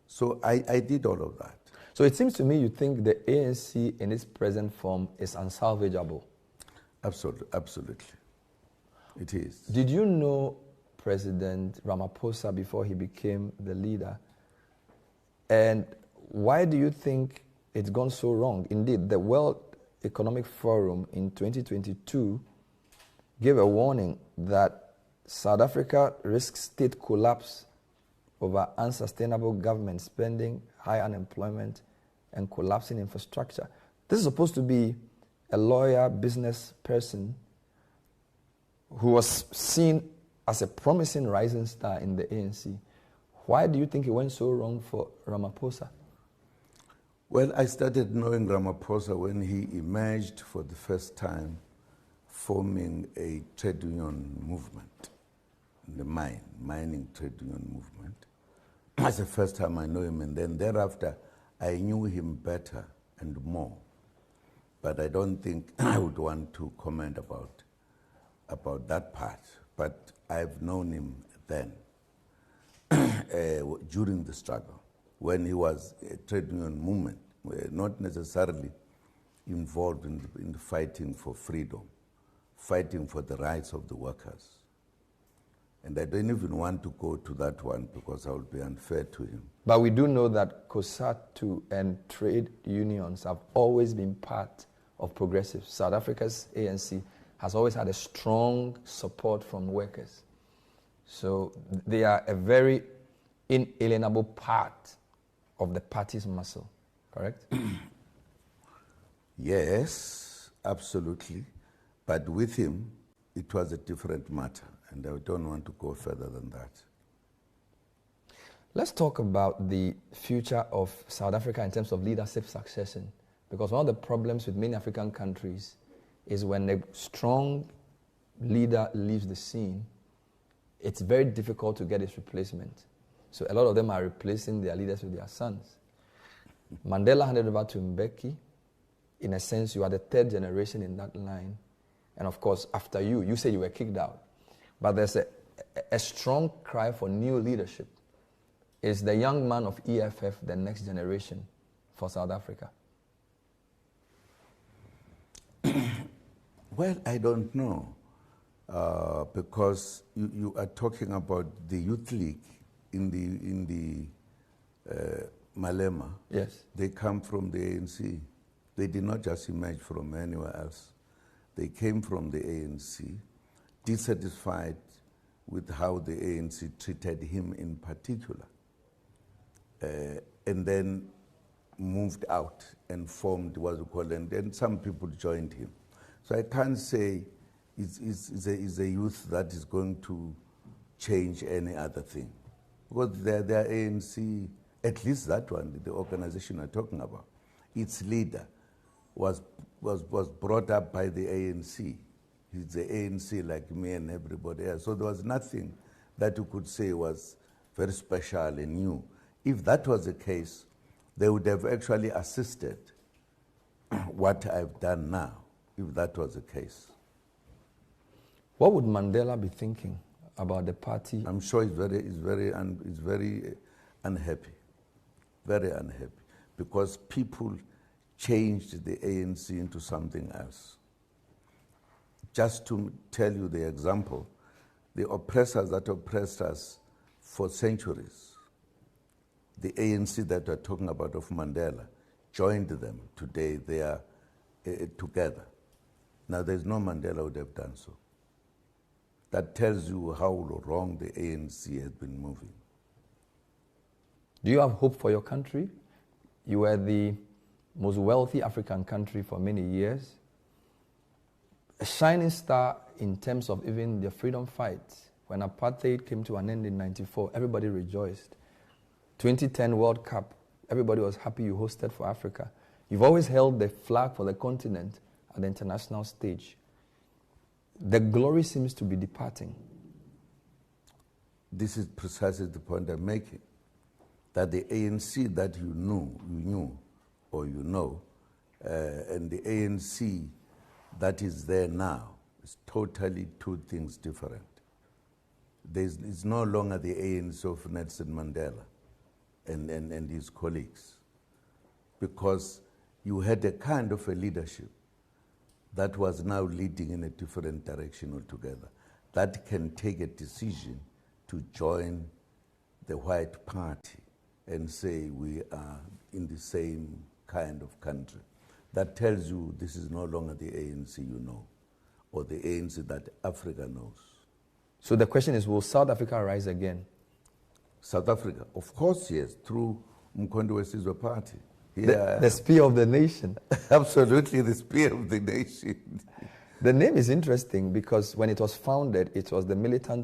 So I did all of that. So it seems to me you think the ANC in its present form is unsalvageable. Absolutely. It is. Did you know President Ramaphosa before he became the leader? And why do you think it's gone so wrong? Indeed, the World Economic Forum in 2022 gave a warning that South Africa risks state collapse over unsustainable government spending, high unemployment, and collapsing infrastructure. This is supposed to be a lawyer, business person who was seen as a promising rising star in the ANC. Why do you think it went so wrong for Ramaphosa? Well, I started knowing Ramaphosa when he emerged for the first time forming a trade union movement, the mining trade union movement. That's the first time I know him, and then thereafter I knew him better and more. But I don't think I would want to comment about that part. But I've known him then, during the struggle, when he was a trade union movement, not necessarily involved in fighting for freedom, fighting for the rights of the workers. And I don't even want to go to that one because I would be unfair to him. But we do know that COSATU and trade unions have always been part of progressives. South Africa's ANC has always had a strong support from workers. So they are a very inalienable part of the party's muscle, correct? Yes, absolutely. But with him, it was a different matter, and I don't want to go further than that. Let's talk about the future of South Africa in terms of leadership succession, because one of the problems with many African countries is when a strong leader leaves the scene, it's very difficult to get his replacement. So a lot of them are replacing their leaders with their sons. Mandela handed over to Mbeki. In a sense, you are the third generation in that line. And of course, after you said you were kicked out. But there's a strong cry for new leadership. Is the young man of EFF the next generation for South Africa? Well, I don't know, because you are talking about the Youth League in the Malema. Yes. They come from the ANC. They did not just emerge from anywhere else. They came from the ANC, dissatisfied with how the ANC treated him in particular, and then moved out and formed what we call, and some people joined him. So I can't say it's a youth that is going to change any other thing. Because their ANC, at least that one, the organization I'm talking about, its leader was brought up by the ANC. He's the ANC like me and everybody else. So there was nothing that you could say was very special and new. If that was the case, they would have actually assisted what I've done now, if that was the case. What would Mandela be thinking about the party? I'm sure he's very unhappy, very unhappy, because people changed the ANC into something else. Just to tell you the example, the oppressors that oppressed us for centuries, the ANC that we're talking about of Mandela, joined them. Today they are together. Now there's no Mandela would have done so. That tells you how wrong the ANC has been moving. Do you have hope for your country? You were the most wealthy African country for many years. A shining star in terms of even the freedom fight. When apartheid came to an end in 1994, everybody rejoiced. 2010 World Cup, everybody was happy you hosted for Africa. You've always held the flag for the continent at the international stage. The glory seems to be departing. This is precisely the point I'm making. That the ANC that you knew, or you know, and the ANC that is there now is totally two things different. It's no longer the ANC of Nelson Mandela and his colleagues, because you had a kind of a leadership that was now leading in a different direction altogether, that can take a decision to join the white party and say we are in the same kind of country. That tells you this is no longer the ANC you know, or the ANC that Africa knows. So the question is, will South Africa rise again? South Africa, of course, yes, through Mkhonto weSizwe Party. The spear of the nation. Absolutely, the spear of the nation. The name is interesting because when it was founded, it was the militant